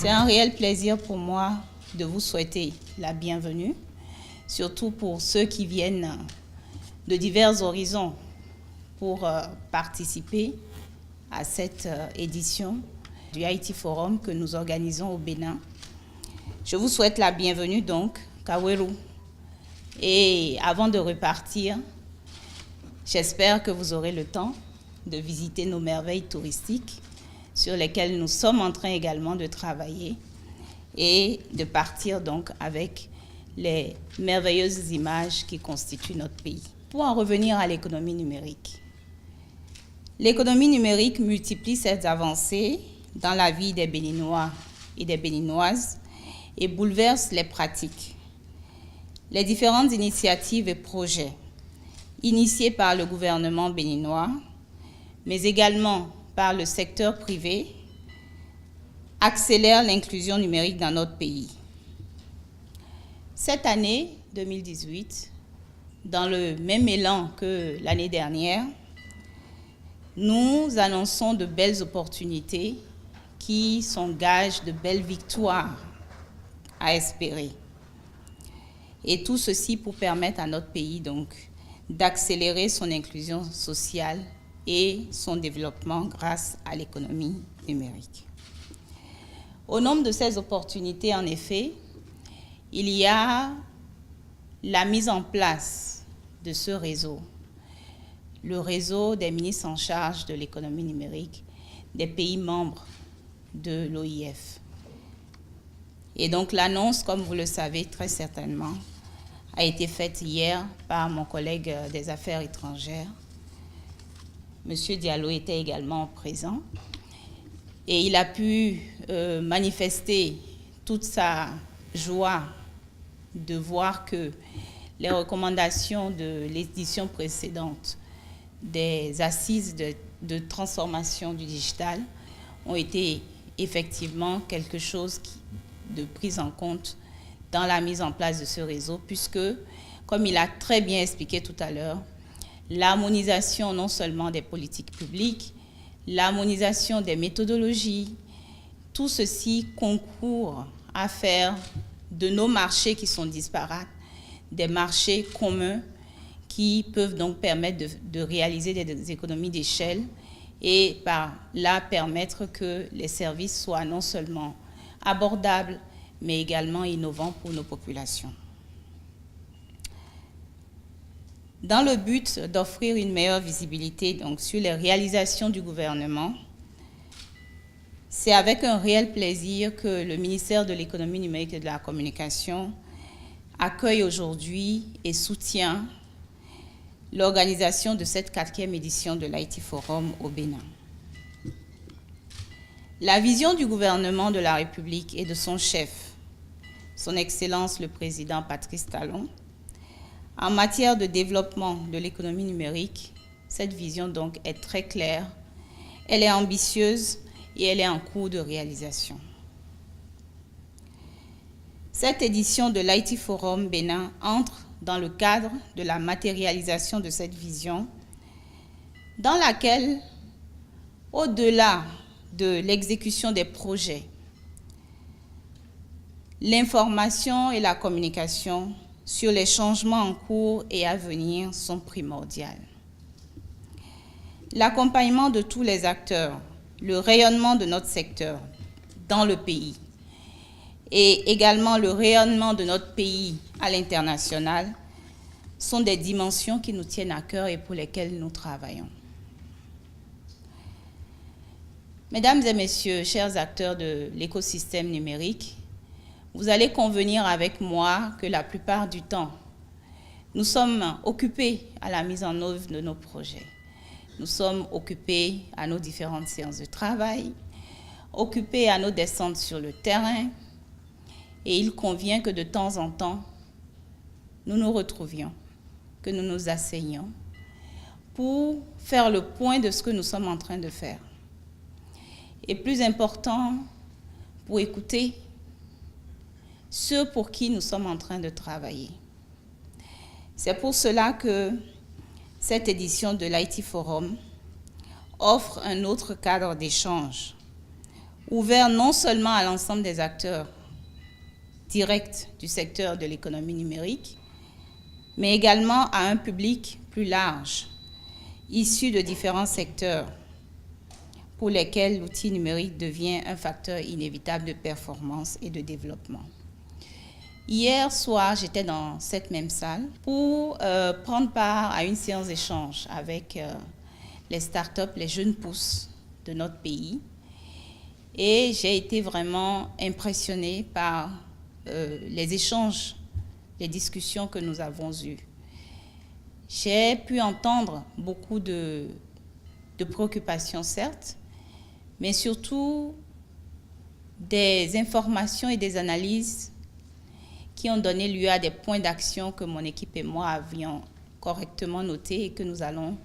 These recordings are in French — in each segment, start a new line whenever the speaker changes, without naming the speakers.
C'est un réel plaisir pour moi de vous souhaiter la bienvenue, surtout pour ceux qui viennent de divers horizons pour participer à cette édition du Haïti Forum que nous organisons au Bénin. Je vous souhaite la bienvenue donc, Kaweru. Et avant de repartir, j'espère que vous aurez le temps de visiter nos merveilles touristiques sur lesquelles nous sommes en train également de travailler et de partir donc avec les merveilleuses images qui constituent notre pays. Pour en revenir à l'économie numérique. L'économie numérique multiplie ses avancées dans la vie des Béninois et des Béninoises et bouleverse les pratiques. Les différentes initiatives et projets initiés par le gouvernement béninois, mais également par le secteur privé, accélèrent l'inclusion numérique dans notre pays. Cette année 2018, dans le même élan que l'année dernière, nous annonçons de belles opportunités qui sont gages de belles victoires à espérer. Et tout ceci pour permettre à notre pays donc d'accélérer son inclusion sociale et son développement grâce à l'économie numérique. Au nombre de ces opportunités, en effet, il y a la mise en place de ce réseau, le réseau des ministres en charge de l'économie numérique des pays membres de l'OIF. Et donc l'annonce, comme vous le savez très certainement, a été faite hier par mon collègue des Affaires étrangères. Monsieur Diallo était également présent et il a pu manifester toute sa joie de voir que les recommandations de l'édition précédente des assises de transformation du digital ont été effectivement quelque chose de prise en compte dans la mise en place de ce réseau, puisque, comme il a très bien expliqué tout à l'heure, l'harmonisation non seulement des politiques publiques, l'harmonisation des méthodologies, tout ceci concourt à faire de nos marchés qui sont disparates des marchés communs qui peuvent donc permettre de réaliser des économies d'échelle et par là permettre que les services soient non seulement abordables, mais également innovants pour nos populations. Dans le but d'offrir une meilleure visibilité donc, sur les réalisations du gouvernement, c'est avec un réel plaisir que le ministère de l'Économie numérique et de la Communication accueille aujourd'hui et soutient l'organisation de cette 4e édition de l'Haïti Forum au Bénin. La vision du gouvernement de la République et de son chef, son Excellence le Président Patrice Talon, en matière de développement de l'économie numérique, cette vision donc est très claire, elle est ambitieuse et elle est en cours de réalisation. Cette édition de l'Haïti Forum Bénin entre dans le cadre de la matérialisation de cette vision, dans laquelle, au-delà de l'exécution des projets, l'information et la communication sur les changements en cours et à venir sont primordiales. L'accompagnement de tous les acteurs, le rayonnement de notre secteur dans le pays et également le rayonnement de notre pays à l'international sont des dimensions qui nous tiennent à cœur et pour lesquelles nous travaillons. Mesdames et messieurs, chers acteurs de l'écosystème numérique, vous allez convenir avec moi que la plupart du temps, nous sommes occupés à la mise en œuvre de nos projets. Nous sommes occupés à nos différentes séances de travail, occupés à nos descentes sur le terrain, et il convient que de temps en temps, nous nous retrouvions, que nous nous asseyions pour faire le point de ce que nous sommes en train de faire. Et plus important, pour écouter ceux pour qui nous sommes en train de travailler. C'est pour cela que cette édition de l'Haïti Forum offre un autre cadre d'échange ouvert non seulement à l'ensemble des acteurs directs du secteur de l'économie numérique, mais également à un public plus large, issu de différents secteurs, pour lesquels l'outil numérique devient un facteur inévitable de performance et de développement. Hier soir, j'étais dans cette même salle pour prendre part à une séance d'échange avec les startups, les jeunes pousses de notre pays. Et j'ai été vraiment impressionnée par les échanges, les discussions que nous avons eues. J'ai pu entendre beaucoup de préoccupations, certes, mais surtout des informations et des analyses qui ont donné lieu à des points d'action que mon équipe et moi avions correctement notés et que nous allons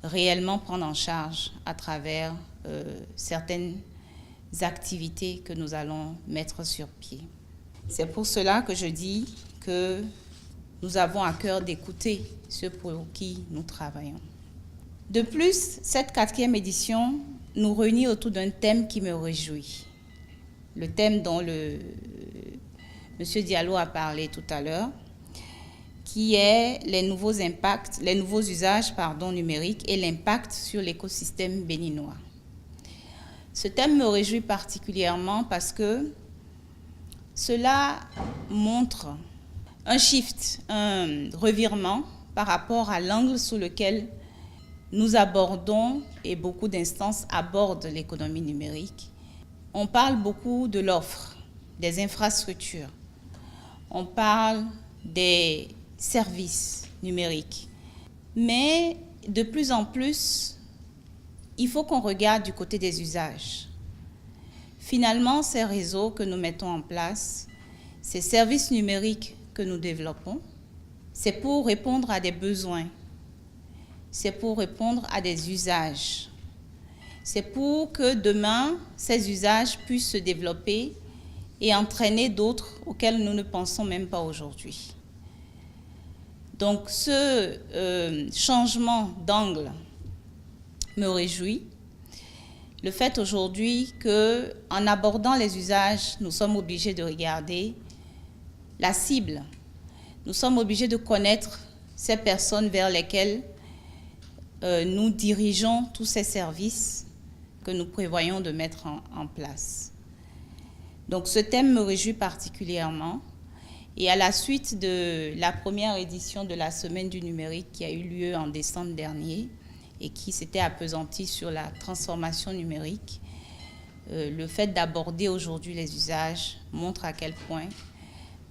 réellement prendre en charge à travers certaines activités que nous allons mettre sur pied. C'est pour cela que je dis que nous avons à cœur d'écouter ceux pour qui nous travaillons. De plus, cette 4e édition nous réunit autour d'un thème qui me réjouit. Le thème dont M. Diallo a parlé tout à l'heure, qui est les nouveaux usages numériques et l'impact sur l'écosystème béninois. Ce thème me réjouit particulièrement parce que cela montre un shift, un revirement par rapport à l'angle sous lequel nous abordons et beaucoup d'instances abordent l'économie numérique. On parle beaucoup de l'offre, des infrastructures. On parle des services numériques. Mais de plus en plus, il faut qu'on regarde du côté des usages. Finalement, ces réseaux que nous mettons en place, ces services numériques que nous développons, c'est pour répondre à des besoins, c'est pour répondre à des usages. C'est pour que demain, ces usages puissent se développer et entraîner d'autres auxquels nous ne pensons même pas aujourd'hui. Donc ce changement d'angle me réjouit. Le fait aujourd'hui qu'en abordant les usages, nous sommes obligés de regarder la cible. Nous sommes obligés de connaître ces personnes vers lesquelles nous dirigeons tous ces services que nous prévoyons de mettre en place. Donc ce thème me réjouit particulièrement. Et à la suite de la première édition de la Semaine du numérique qui a eu lieu en décembre dernier et qui s'était appesantie sur la transformation numérique, le fait d'aborder aujourd'hui les usages montre à quel point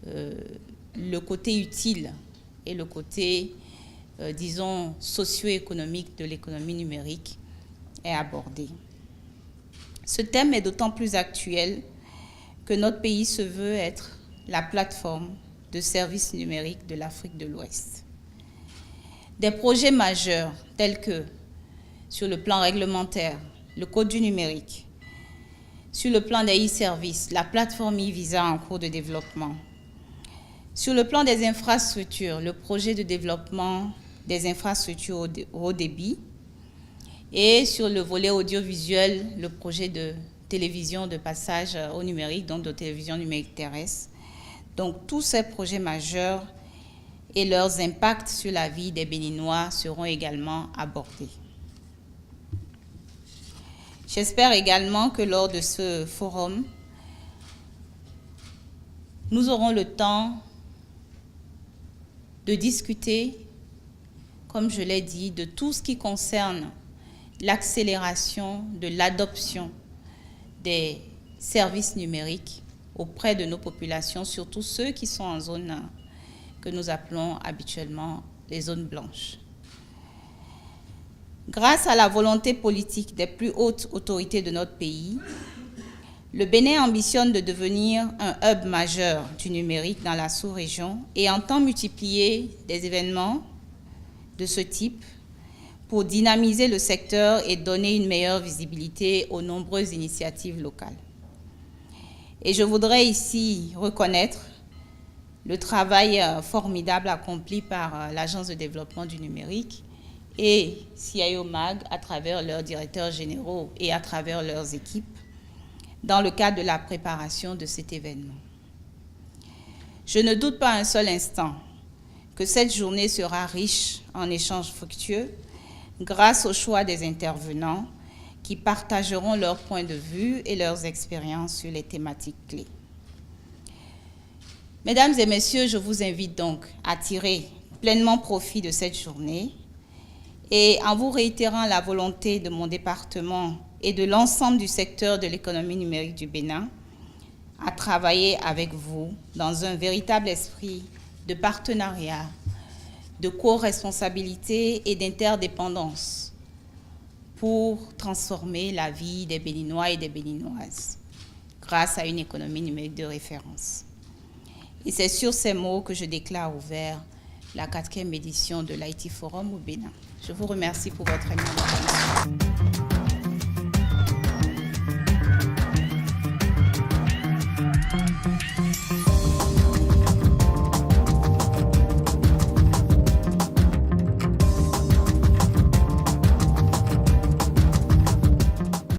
le côté utile et le côté, disons, socio-économique de l'économie numérique est abordé. Ce thème est d'autant plus actuel que notre pays se veut être la plateforme de services numériques de l'Afrique de l'Ouest. Des projets majeurs tels que, sur le plan réglementaire, le Code du numérique, sur le plan des e-services, la plateforme e-visa en cours de développement, sur le plan des infrastructures, le projet de développement des infrastructures au haut débit, et sur le volet audiovisuel, le projet de télévision de passage au numérique, donc de télévision numérique terrestre. Donc tous ces projets majeurs et leurs impacts sur la vie des Béninois seront également abordés. J'espère également que lors de ce forum, nous aurons le temps de discuter, comme je l'ai dit, de tout ce qui concerne l'accélération de l'adoption des services numériques auprès de nos populations, surtout ceux qui sont en zone que nous appelons habituellement les zones blanches. Grâce à la volonté politique des plus hautes autorités de notre pays, le Bénin ambitionne de devenir un hub majeur du numérique dans la sous-région et entend multiplier des événements de ce type pour dynamiser le secteur et donner une meilleure visibilité aux nombreuses initiatives locales. Et je voudrais ici reconnaître le travail formidable accompli par l'Agence de développement du numérique et CIO-MAG à travers leurs directeurs généraux et à travers leurs équipes dans le cadre de la préparation de cet événement. Je ne doute pas un seul instant que cette journée sera riche en échanges fructueux grâce au choix des intervenants qui partageront leurs points de vue et leurs expériences sur les thématiques clés. Mesdames et messieurs, je vous invite donc à tirer pleinement profit de cette journée et en vous réitérant la volonté de mon département et de l'ensemble du secteur de l'économie numérique du Bénin à travailler avec vous dans un véritable esprit de partenariat, de co-responsabilité et d'interdépendance pour transformer la vie des Béninois et des Béninoises grâce à une économie numérique de référence. Et c'est sur ces mots que je déclare ouvert la 4e édition de l'IT Forum au Bénin. Je vous remercie pour votre aimable attention.